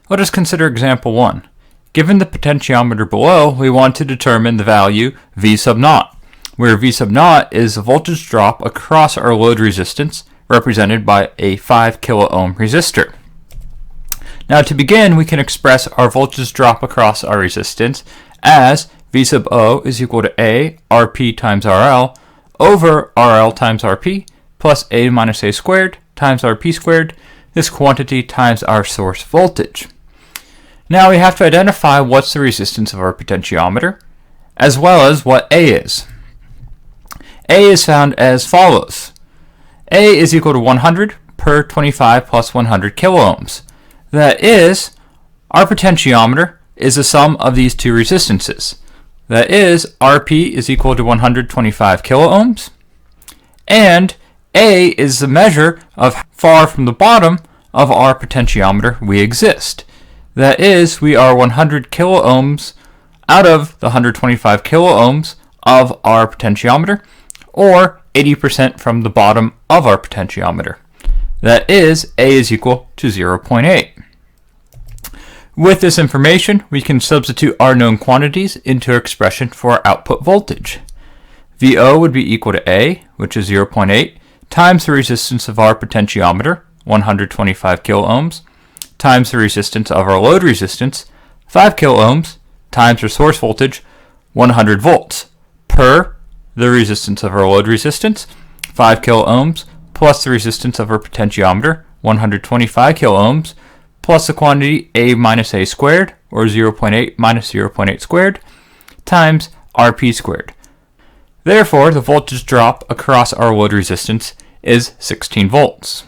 Let us consider example 1. Given the potentiometer below, we want to determine the value V sub naught, where V sub naught is the voltage drop across our load resistance, represented by a 5 kilo ohm resistor. Now to begin, we can express our voltage drop across our resistance as V sub O is equal to A Rp times RL over RL times Rp plus A minus A squared times Rp squared, this quantity times our source voltage. Now we have to identify what's the resistance of our potentiometer, as well as what A is. A is found as follows. A is equal to 100 per 25 plus 100 kiloohms. That is, our potentiometer is the sum of these two resistances. That is, Rp is equal to 125 kiloohms, and A is the measure of how far from the bottom of our potentiometer we exist. That is, we are 100 kiloohms out of the 125 kiloohms of our potentiometer, or 80% from the bottom of our potentiometer. That is, A is equal to 0.8. With this information, we can substitute our known quantities into an expression for our output voltage. VO would be equal to A, which is 0.8, times the resistance of our potentiometer, 125 kiloohms, times the resistance of our load resistance, 5 kiloohms, times our source voltage, 100 volts, per the resistance of our load resistance, 5 kiloohms, plus the resistance of our potentiometer, 125 kiloohms, plus the quantity A minus A squared, or 0.8 minus 0.8 squared, times Rp squared. Therefore, the voltage drop across our load resistance is 16 volts.